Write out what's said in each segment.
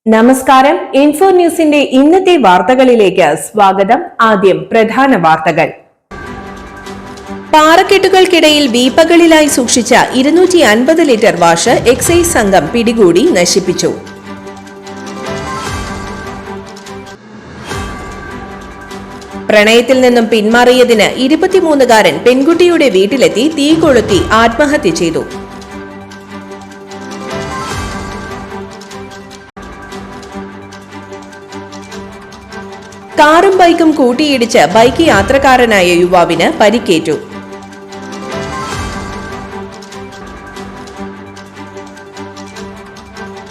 നമസ്കാരം. ഇൻഫോ ന്യൂസിന്റെ ഇന്നത്തെ വാർത്തകളിലേക്ക് സ്വാഗതം. ആദ്യം പ്രധാന വാർത്തകൾ. പാറക്കെട്ടുകൾക്കിടയിൽ വീപ്പകളിലായി സൂക്ഷിച്ച 250 ലിറ്റർ വാഷ് എക്സൈസ് സംഘം പിടികൂടി നശിപ്പിച്ചു. പ്രണയത്തിൽ നിന്നും പിന്മാറിയതിന് 23-കാരൻ പെൺകുട്ടിയുടെ വീട്ടിലെത്തി തീ കൊളുത്തി ആത്മഹത്യ ചെയ്തു. കാറും ബൈക്കും കൂട്ടിയിടിച്ച് ബൈക്ക് യാത്രക്കാരനായ യുവാവിന് പരിക്കേറ്റു.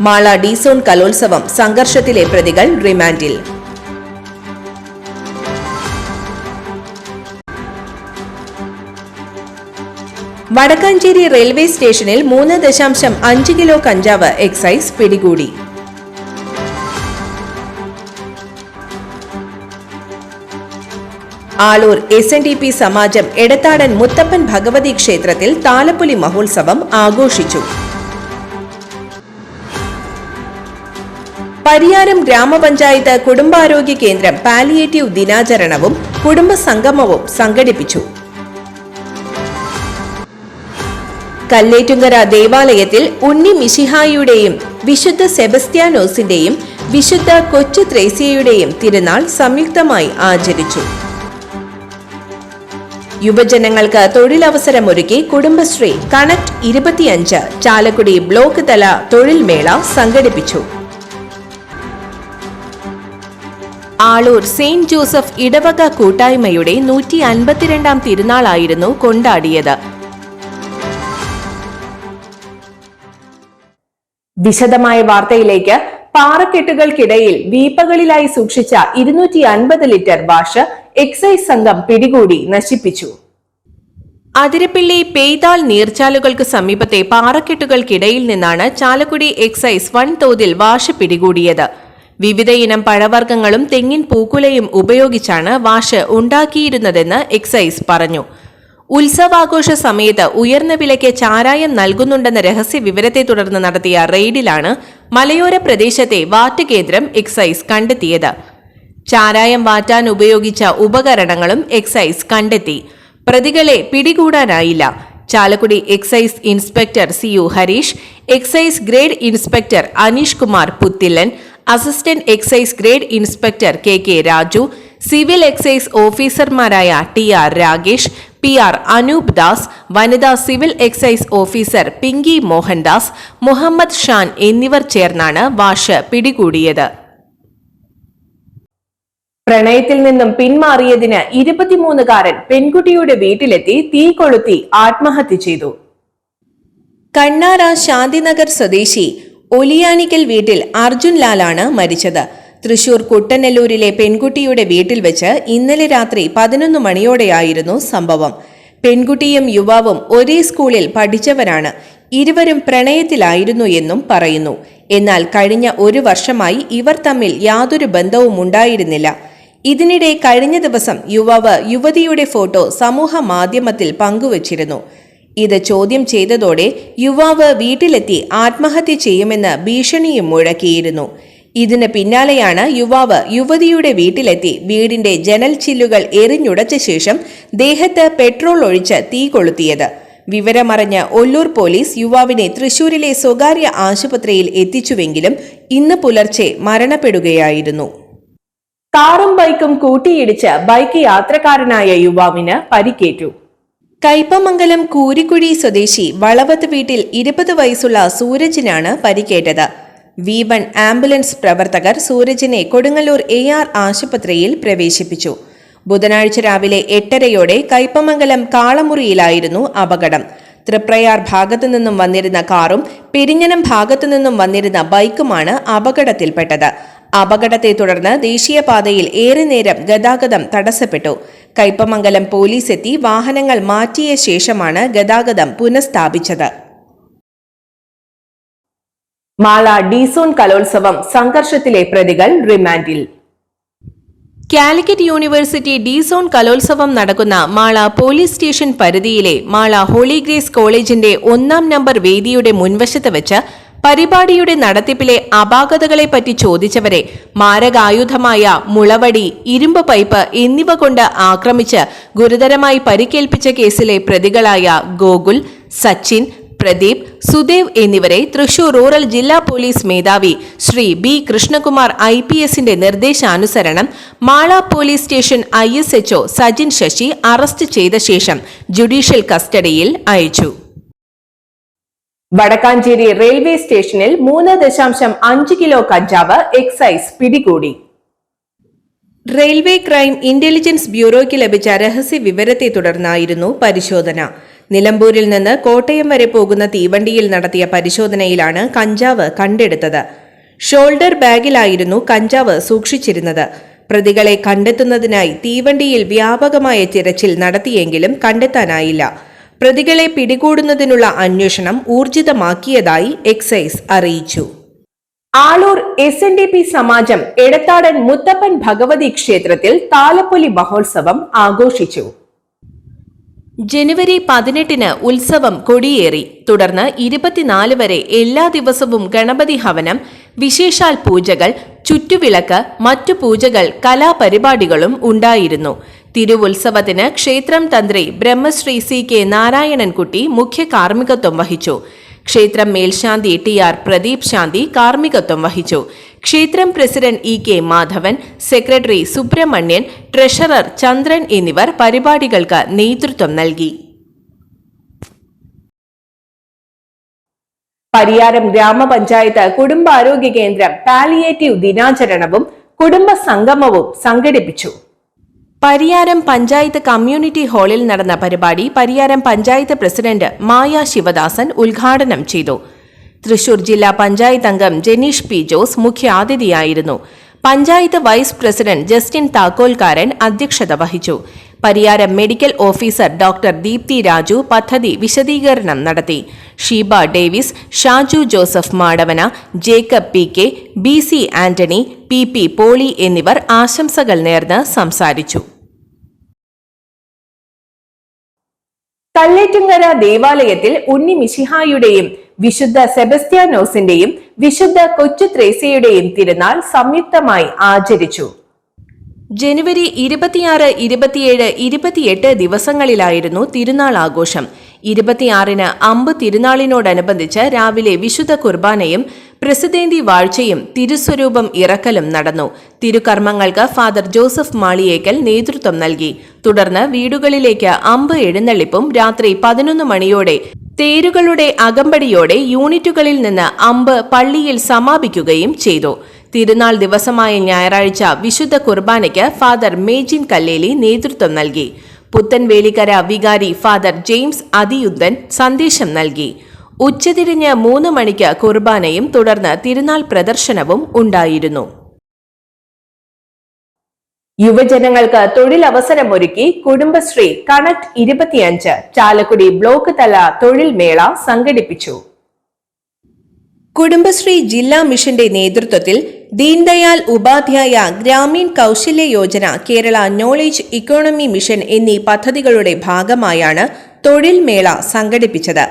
മാള ഡിസോൺ കലോത്സവം സംഘർഷത്തിലെ പ്രതികൾ റിമാൻഡിൽ. വടക്കാഞ്ചേരി റെയിൽവേ സ്റ്റേഷനിൽ 3.5 കിലോ കഞ്ചാവ് എക്സൈസ് പിടികൂടി. ആളൂർ SNDP സമാജം എടത്താടൻ മുത്തപ്പൻ ഭഗവതി ക്ഷേത്രത്തിൽ താലപ്പൊലി മഹോത്സവം ആഘോഷിച്ചു. പരിയാരം ഗ്രാമപഞ്ചായത്ത് കുടുംബാരോഗ്യ കേന്ദ്രം പാലിയേറ്റീവ് ദിനാചരണവും കുടുംബസംഗമവും സംഘടിപ്പിച്ചു. കല്ലേറ്റുങ്കര ദേവാലയത്തിൽ ഉണ്ണി മിശിഹായുടെയും വിശുദ്ധ സെബസ്ത്യാനോസിന്റെയും വിശുദ്ധ കൊച്ചു ത്രേസ്യയുടെയും തിരുനാൾ സംയുക്തമായി ആചരിച്ചു. യുവജനങ്ങൾക്ക് തൊഴിലവസരമൊരുക്കി കുടുംബശ്രീ കണക്ട് 25 ചാലക്കുടി ബ്ലോക്ക് തല തൊഴിൽ മേള സംഘടിപ്പിച്ചു. ആളൂർ സെയിന്റ് ജോസഫ് ഇടവക കൂട്ടായ്മയുടെ 152-ാം തിരുനാളായിരുന്നു കൊണ്ടാടിയത്. വിശദമായ വാർത്തയിലേക്ക്. പാറക്കെട്ടുകൾക്കിടയിൽ വീപ്പകളിലായി സൂക്ഷിച്ച 250 ലിറ്റർ വാഷ് എക്സൈസ് സംഘം പിടികൂടി നശിപ്പിച്ചു. അതിരപ്പിള്ളി പെയ്താൽ നീർച്ചാലുകൾക്ക് സമീപത്തെ പാറക്കെട്ടുകൾക്കിടയിൽ നിന്നാണ് ചാലക്കുടി എക്സൈസ് വൻതോതിൽ വാഷ് പിടികൂടിയത്. വിവിധയിനം പഴവർഗ്ഗങ്ങളും തെങ്ങിൻ പൂക്കുലയും ഉപയോഗിച്ചാണ് വാഷ് ഉണ്ടാക്കിയിരുന്നതെന്ന് എക്സൈസ് പറഞ്ഞു. ഉത്സവാഘോഷ സമയത്ത് ഉയർന്ന വിലയ്ക്ക് ചാരായം നൽകുന്നുണ്ടെന്ന രഹസ്യ വിവരത്തെ തുടർന്ന് നടത്തിയ റെയ്ഡിലാണ് മലയോര പ്രദേശത്തെ വാറ്റ് കേന്ദ്രം എക്സൈസ് കണ്ടെത്തിയത്. ചാരായം വാറ്റാൻ ഉപയോഗിച്ച ഉപകരണങ്ങളും എക്സൈസ് കണ്ടെത്തി. പ്രതികളെ പിടികൂടാനായില്ല. Chalakudy excise inspector CU Harish, excise grade inspector Aneesh Kumar Puthillan, assistant excise grade inspector KK Raju, civil excise ഓഫീസർമാരായ TR രാഗേഷ്, PR അനൂപ് ദാസ്, വനിതാ civil excise officer Pinky Mohandas, Muhammad Shan എന്നിവർ ചേർന്നാണ് വാഷ് പിടികൂടിയത്. പ്രണയത്തിൽ നിന്നും പിന്മാറിയതിന് 23-കാരൻ പെൺകുട്ടിയുടെ വീട്ടിലെത്തി തീ കൊളുത്തി ആത്മഹത്യ ചെയ്തു. കണ്ണാറ ശാന്തിനഗർ സ്വദേശി ഒലിയാനിക്കൽ വീട്ടിൽ അർജുൻ ലാലാണ് മരിച്ചത്. തൃശൂർ കുട്ടനെല്ലൂരിലെ പെൺകുട്ടിയുടെ വീട്ടിൽ വെച്ച് ഇന്നലെ രാത്രി 11 മണിയോടെയായിരുന്നു സംഭവം. പെൺകുട്ടിയും യുവാവും ഒരേ സ്കൂളിൽ പഠിച്ചവരാണ്. ഇരുവരും പ്രണയത്തിലായിരുന്നു എന്നും പറയുന്നു. എന്നാൽ കഴിഞ്ഞ 1 വർഷമായി ഇവർ തമ്മിൽ യാതൊരു ബന്ധവും ഉണ്ടായിരുന്നില്ല. ഇതിനിടെ കഴിഞ്ഞ ദിവസം യുവാവ് യുവതിയുടെ ഫോട്ടോ സമൂഹ മാധ്യമത്തിൽ പങ്കുവച്ചിരുന്നു. ഇത് ചോദ്യം ചെയ്തതോടെ യുവാവ് വീട്ടിലെത്തി ആത്മഹത്യ ചെയ്യുമെന്ന് ഭീഷണിയും മുഴക്കിയിരുന്നു. ഇതിന് പിന്നാലെയാണ് യുവാവ് യുവതിയുടെ വീട്ടിലെത്തി വീടിന്റെ ജനൽ ചില്ലുകൾ എറിഞ്ഞുടച്ച ശേഷം ദേഹത്ത് പെട്രോൾ ഒഴിച്ച് തീ കൊളുത്തിയത്. വിവരമറിഞ്ഞ ഒല്ലൂർ പോലീസ് യുവാവിനെ തൃശൂരിലെ സ്വകാര്യ ആശുപത്രിയിൽ എത്തിച്ചുവെങ്കിലും ഇന്ന് പുലർച്ചെ മരണപ്പെടുകയായിരുന്നു. കാറും ബൈക്കും കൂട്ടിയിടിച്ച് ബൈക്ക് യാത്രക്കാരനായ യുവാവിന് പരിക്കേറ്റു. കയ്പമംഗലം കൂരിക്കുഴി സ്വദേശി വളവത്ത് വീട്ടിൽ 20 വയസ്സുള്ള സൂരജിനാണ് പരിക്കേറ്റത്. V1 ആംബുലൻസ് പ്രവർത്തകർ സൂരജിനെ കൊടുങ്ങല്ലൂർ AR ആശുപത്രിയിൽ പ്രവേശിപ്പിച്ചു. ബുധനാഴ്ച രാവിലെ 8:30 കയ്പമംഗലം കാളമുറിയിലായിരുന്നു അപകടം. തൃപ്രയാർ ഭാഗത്തുനിന്നും വന്നിരുന്ന കാറും പെരിഞ്ഞനം ഭാഗത്തുനിന്നും വന്നിരുന്ന ബൈക്കുമാണ് അപകടത്തിൽപ്പെട്ടത്. അപകടത്തെ തുടർന്ന് ദേശീയപാതയിൽ ഏറെ നേരം ഗതാഗതം തടസ്സപ്പെട്ടു. കയ്പമംഗലം പോലീസ് എത്തി വാഹനങ്ങൾ മാറ്റിയ ശേഷമാണ് ഗതാഗതം പുനഃസ്ഥാപിച്ചത്. മാള ഡിസോൺ കലോത്സവം സംഘർഷത്തിലെ പ്രതികൾ റിമാൻഡിൽ. കാലിക്കറ്റ് യൂണിവേഴ്സിറ്റി ഡിസോൺ കലോത്സവം നടക്കുന്ന മാള പോലീസ് സ്റ്റേഷൻ പരിധിയിലെ മാള ഹോളി ഗ്രേസ് കോളേജിന്റെ 1-ാം നമ്പർ വേദിയുടെ മുൻവശത്ത് വെച്ച് പരിപാടിയുടെ നടത്തിപ്പിലെ അപാകതകളെപ്പറ്റി ചോദിച്ചവരെ മാരകായുധമായ മുളവടി, ഇരുമ്പ് പൈപ്പ് എന്നിവ കൊണ്ട് ആക്രമിച്ച് ഗുരുതരമായി പരിക്കേൽപ്പിച്ച കേസിലെ പ്രതികളായ ഗോകുൽ, സച്ചിൻ, പ്രദീപ്, സുദേവ് എന്നിവരെ തൃശൂർ റൂറൽ ജില്ലാ പോലീസ് മേധാവി ശ്രീ ബി കൃഷ്ണകുമാർ IPSന്റെ നിർദ്ദേശാനുസരണം Mala police station ISHO Sajin Sasi arrest ചെയ്ത ശേഷം ജുഡീഷ്യൽ കസ്റ്റഡിയിൽ അയച്ചു. വടക്കാഞ്ചേരി റെയിൽവേ സ്റ്റേഷനിൽ 3.5 കിലോ കഞ്ചാവ് എക്സൈസ് പിടികൂടി. റെയിൽവേ ക്രൈം ഇന്റലിജൻസ് ബ്യൂറോയ്ക്ക് ലഭിച്ച രഹസ്യ വിവരത്തെ തുടർന്നായിരുന്നു പരിശോധന. നിലമ്പൂരിൽ നിന്ന് കോട്ടയം വരെ പോകുന്ന തീവണ്ടിയിൽ നടത്തിയ പരിശോധനയിലാണ് കഞ്ചാവ് കണ്ടെടുത്തത്. ഷോൾഡർ ബാഗിലായിരുന്നു കഞ്ചാവ് സൂക്ഷിച്ചിരുന്നത്. പ്രതികളെ കണ്ടെത്തുന്നതിനായി തീവണ്ടിയിൽ വ്യാപകമായ തിരച്ചിൽ നടത്തിയെങ്കിലും കണ്ടെത്താനായില്ല. പ്രതികളെ പിടികൂടുന്നതിനുള്ള അന്വേഷണം ഊർജിതമാക്കിയതായി എക്സൈസ് അറിയിച്ചു. ആളൂർ SNDP സമാജം എടത്താടൻ മുത്തപ്പൻ ഭഗവതി ക്ഷേത്രത്തിൽ താലപ്പൊലി മഹോത്സവം ആഘോഷിച്ചു. ജനുവരി 18 ഉത്സവം കൊടിയേറി. തുടർന്ന് 24 വരെ എല്ലാ ദിവസവും ഗണപതി ഹവനം, വിശേഷാൽ പൂജകൾ, ചുറ്റുവിളക്ക്, മറ്റു പൂജകൾ, കലാപരിപാടികളും ഉണ്ടായിരുന്നു. തിരുവുത്സവത്തിന് ക്ഷേത്രം തന്ത്രി ബ്രഹ്മശ്രീ CK നാരായണൻകുട്ടി മുഖ്യ കാർമ്മികത്വം വഹിച്ചു. ക്ഷേത്രം മേൽശാന്തി TR പ്രദീപ് ശാന്തി കാർമ്മികത്വം വഹിച്ചു. ക്ഷേത്രം president EK Madhavan, secretary Subramanian, treasurer Chandran എന്നിവർ പരിപാടികൾക്ക് നേതൃത്വം നൽകി. പരിയാരം ഗ്രാമപഞ്ചായത്ത് കുടുംബാരോഗ്യ കേന്ദ്രം പാലിയേറ്റീവ് ദിനാചരണവും കുടുംബ സംഗമവും സംഘടിപ്പിച്ചു. പരിയാരം പഞ്ചായത്ത് കമ്മ്യൂണിറ്റി ഹാളിൽ നടന്ന പരിപാടി പരിയാരം പഞ്ചായത്ത് പ്രസിഡന്റ് മായ ശിവദാസൻ ഉദ്ഘാടനം ചെയ്തു. തൃശൂർ ജില്ലാ പഞ്ചായത്ത് അംഗം ജനീഷ് P. ജോസ് മുഖ്യാതിഥിയായിരുന്നു. Panchayat vice president Justin Thakolkaran അധ്യക്ഷത വഹിച്ചു. Pariyaram medical officer doctor Deepthi Raju പദ്ധതി വിശദീകരണം നടത്തി. Sheeba Davis, Shaju Joseph Madavana, Jacob PK, BC Antony, PP Poly എന്നിവർ ആശംസകൾ നേർന്ന് സംസാരിച്ചു. കല്ലേറ്റുങ്കര ദേവാലയത്തിൽ ഉണ്ണി മിശിഹായുടെയും വിശുദ്ധ സെബസ്ത്യാനോസിന്റെയും വിശുദ്ധ കൊച്ചു ത്രേസ്യയുടെയും തിരുനാൾ സംയുക്തമായി ആചരിച്ചു. ജനുവരി 26, 27, 28 ദിവസങ്ങളിലായിരുന്നു തിരുനാൾ ആഘോഷം. 26-ന് അമ്പ് തിരുനാളിനോടനുബന്ധിച്ച് രാവിലെ വിശുദ്ധ കുർബാനയും പ്രസിദ്ധേന്തി വാഴ്ചയും തിരുസ്വരൂപം ഇറക്കലും നടന്നു. തിരുകർമ്മങ്ങൾക്ക് ഫാദർ ജോസഫ് മാളിയേക്കൽ നേതൃത്വം നൽകി. തുടർന്ന് വീടുകളിലേക്ക് അമ്പ് എഴുന്നള്ളിപ്പും രാത്രി 11 മണിയോടെ തേരുകളുടെ അകമ്പടിയോടെ യൂണിറ്റുകളിൽ നിന്ന് അമ്പ് പള്ളിയിൽ സമാപിക്കുകയും ചെയ്തു. തിരുനാൾ ദിവസമായ ഞായറാഴ്ച വിശുദ്ധ കുർബാനയ്ക്ക് ഫാദർ മേജിൻ കല്ലേലി നേതൃത്വം നൽകി. പുത്തൻവേലിക്കര വികാരി ഫാദർ ജെയിംസ് അതിയുദ്ധൻ സന്ദേശം നൽകി. ഉച്ചതിരിഞ്ഞ് 3 മണിക്ക് കുർബാനയും തുടർന്ന് തിരുനാൾ പ്രദർശനവും ഉണ്ടായിരുന്നു. യുവജനങ്ങൾക്ക് തൊഴിലവസരമൊരുക്കി കുടുംബശ്രീ കണക്ട് 25 ചാലക്കുടി ബ്ലോക്ക് തല തൊഴിൽ മേള സംഘടിപ്പിച്ചു. കുടുംബശ്രീ ജില്ലാ മിഷന്റെ നേതൃത്വത്തിൽ Deendayal Upadhyaya Grameen Kaushalya Yojana, Kerala knowledge economy mission എന്നീ പദ്ധതികളുടെ ഭാഗമായാണ് തൊഴിൽ മേള സംഘടിപ്പിച്ചത്.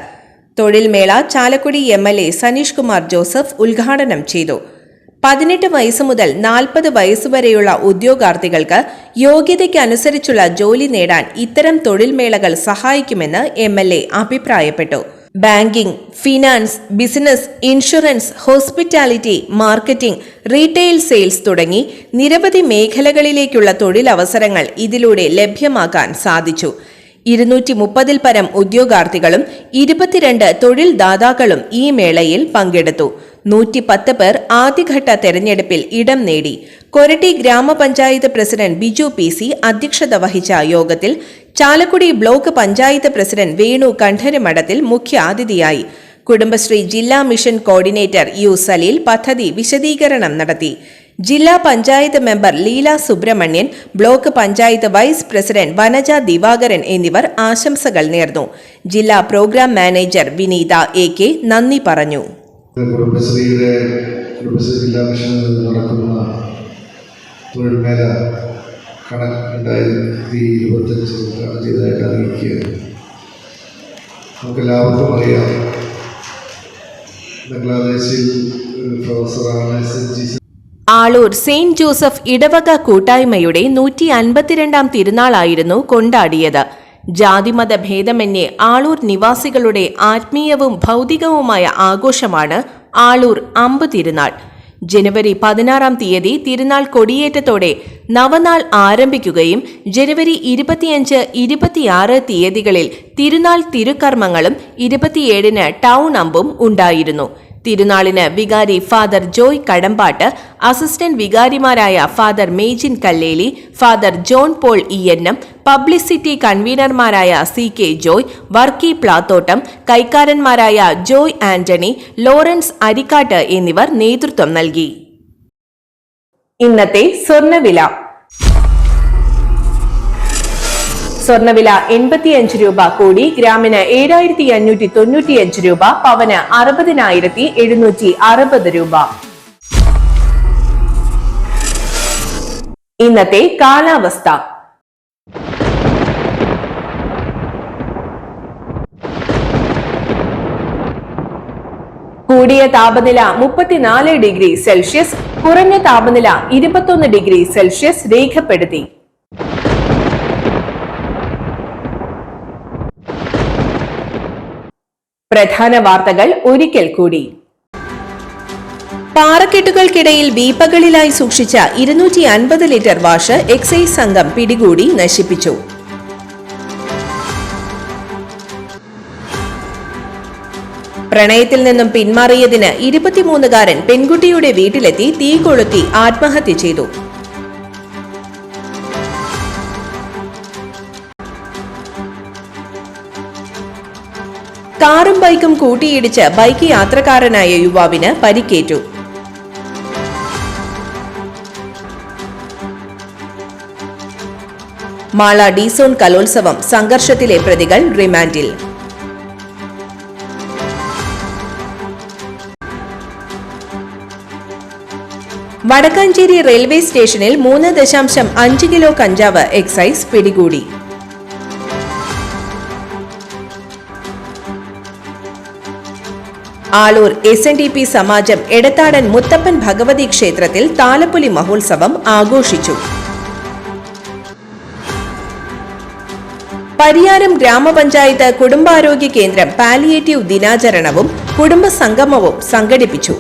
തൊഴിൽ മേള ചാലക്കുടി MLA സനീഷ് കുമാർ ജോസഫ് ഉദ്ഘാടനം ചെയ്തു. 18 വയസ്സ് മുതൽ 40 വയസ്സുവരെയുള്ള ഉദ്യോഗാർത്ഥികൾക്ക് യോഗ്യതയ്ക്കനുസരിച്ചുള്ള ജോലി നേടാൻ ഇത്തരം തൊഴിൽ മേളകൾ സഹായിക്കുമെന്ന് MLA അഭിപ്രായപ്പെട്ടു. Banking, finance, business, insurance, hospitality, marketing, retail sales തുടങ്ങി നിരവധി മേഖലകളിലേക്കുള്ള തൊഴിലവസരങ്ങൾ ഇതിലൂടെ ലഭ്യമാക്കാൻ സാധിച്ചു. 230-ൽ പരം ഉദ്യോഗാർത്ഥികളും 22 തൊഴിൽ ദാതാക്കളും ഈ മേളയിൽ പങ്കെടുത്തു. 110 പേർ ആദ്യഘട്ട തെരഞ്ഞെടുപ്പിൽ ഇടം നേടി. കൊരട്ടി ഗ്രാമപഞ്ചായത്ത് പ്രസിഡന്റ് ബിജു PC അധ്യക്ഷത വഹിച്ച യോഗത്തിൽ ചാലക്കുടി ബ്ലോക്ക് പഞ്ചായത്ത് പ്രസിഡന്റ് വേണു കണ്ഠരമഠത്തിൽ മുഖ്യാതിഥിയായി. കുടുംബശ്രീ ജില്ലാ മിഷൻ കോർഡിനേറ്റർ U സലീൽ പദ്ധതി വിശദീകരണം നടത്തി. ജില്ലാ panchayat member Leela Subramanian, block panchayat vice president Vanaja Divakaran എന്നിവർ ആശംസകൾ നേർന്നു. ജില്ലാ പ്രോഗ്രാം മാനേജർ വിനീത AK നന്ദി പറഞ്ഞു. കുടുംബശ്രീ ജില്ലാ മിഷനിൽ നടക്കുന്ന തൊഴിൽ മേള കണക്ക് 2025 ഉദ്ഘാടനം ചെയ്തതായിട്ട് അറിയിക്കുകയാണ്. നമുക്കെല്ലാവർക്കും അറിയാം, ബംഗ്ലാദേശിൽ ഒരു പ്രൊഫസറാണ് SNG. ആളൂർ സെയിന്റ് ജോസഫ് ഇടവക കൂട്ടായ്മയുടെ 152ാം തിരുനാളായിരുന്നു കൊണ്ടാടിയത്. ജാതിമത ഭേദമന്യേ ആളൂർ നിവാസികളുടെ ആത്മീയവും ഭൗതികവുമായ ആഘോഷമാണ് ആളൂർ അമ്പ് തിരുനാൾ. ജനുവരി 16-ാം തീയതി തിരുനാൾ കൊടിയേറ്റത്തോടെ നവനാൾ ആരംഭിക്കുകയും ജനുവരി 25, 26 തീയതികളിൽ തിരുനാൾ തിരുക്കർമ്മങ്ങളും 27-ന് ടൗൺ അമ്പും ഉണ്ടായിരുന്നു. തിരുനാളിന് വികാരി ഫാദർ ജോയ് കടമ്പാട്ട്, അസിസ്റ്റന്റ് വികാരിമാരായ father Mejin Kalleli, father John Paul ENM, publicity കൺവീനർമാരായ CK ജോയ്, വർക്കി പ്ലാത്തോട്ടം, കൈക്കാരന്മാരായ ജോയ് ആന്റണി, ലോറൻസ് അരിക്കാട്ട് എന്നിവർ നേതൃത്വം നൽകി. ഇന്നത്തെ സ്വർണ്ണവില. സ്വർണ്ണവില 85 രൂപ കൂടി ഗ്രാമിന് 7595 രൂപ, പവന് 60,760 രൂപ. ഇന്നത്തെ കാലാവസ്ഥ. കൂടിയ താപനില 34 ഡിഗ്രി സെൽഷ്യസ്, കുറഞ്ഞ താപനില 21 ഡിഗ്രി സെൽഷ്യസ് രേഖപ്പെടുത്തി. പ്രധാന വാർത്തകൾ ഒരിക്കൽ കൂടി. പാറക്കെട്ടുകൾക്കിടയിൽ വീപ്പകളിലായി സൂക്ഷിച്ച 250 ലിറ്റർ വാഷ് എക്സൈസ് സംഘം പിടികൂടി നശിപ്പിച്ചു. പ്രണയത്തിൽ നിന്നും പിന്മാറിയതിന് 23-കാരൻ പെൺകുട്ടിയുടെ വീട്ടിലെത്തി തീ കൊളുത്തി ആത്മഹത്യ ചെയ്തു. കാറും ബൈക്കും കൂട്ടിയിടിച്ച് ബൈക്ക് യാത്രക്കാരനായ യുവാവിന് പരിക്കേറ്റു. മാള ഡിസോൺ കലോത്സവം സംഘർഷത്തിലെ പ്രതികൾ റിമാൻഡിൽ. വടക്കാഞ്ചേരി റെയിൽവേ സ്റ്റേഷനിൽ 3.5 കിലോ കഞ്ചാവ് എക്സൈസ് പിടികൂടി. ആളൂർ SNDP സമാജം എടത്താടൻ മുത്തപ്പൻ ഭഗവതി ക്ഷേത്രത്തിൽ താലപ്പൊലി മഹോത്സവം ആഘോഷിച്ചു. പരിയാരം ഗ്രാമപഞ്ചായത്ത് കുടുംബാരോഗ്യ കേന്ദ്രം പാലിയേറ്റീവ് ദിനാചരണവും കുടുംബ സംഗമവും സംഘടിപ്പിച്ചു.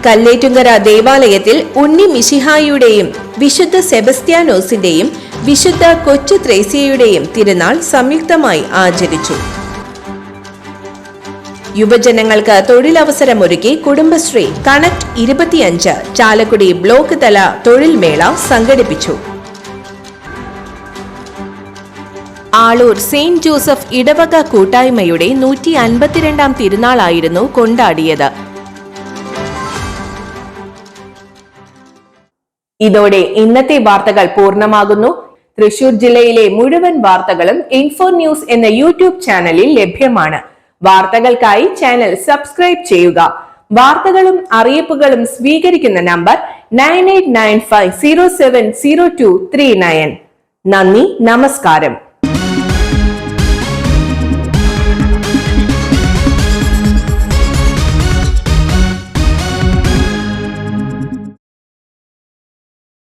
കല്ലേറ്റുങ്കര ദേവാലയത്തിൽ ഉണ്ണി മിശിഹായുടെയും വിശുദ്ധ സെബസ്ത്യാനോസിന്റെയും വിശുദ്ധ കൊച്ചു ത്രേസ്യയുടെയും തിരുനാൾ സംയുക്തമായി ആചരിച്ചു. യുവജനങ്ങൾക്ക് തൊഴിലവസരമൊരുക്കി കുടുംബശ്രീ കണക്ട് 25 ചാലക്കുടി ബ്ലോക്ക് തല തൊഴിൽ മേള സംഘടിപ്പിച്ചു. ആളൂർ സെയിന്റ് ജോസഫ് ഇടവക കൂട്ടായ്മയുടെ 152ാം തിരുനാളായിരുന്നു കൊണ്ടാടിയത്. ഇതോടെ ഇന്നത്തെ വാർത്തകൾ പൂർണ്ണമാകുന്നു. തൃശൂർ ജില്ലയിലെ മുഴുവൻ വാർത്തകളും ഇൻഫോ ന്യൂസ് എന്ന യൂട്യൂബ് ചാനലിൽ ലഭ്യമാണ്. വാർത്തകൾക്കായി ചാനൽ സബ്സ്ക്രൈബ് ചെയ്യുക. വാർത്തകളും അറിയിപ്പുകളും സ്വീകരിക്കുന്ന നമ്പർ 9895070239. നന്ദി, നമസ്കാരം.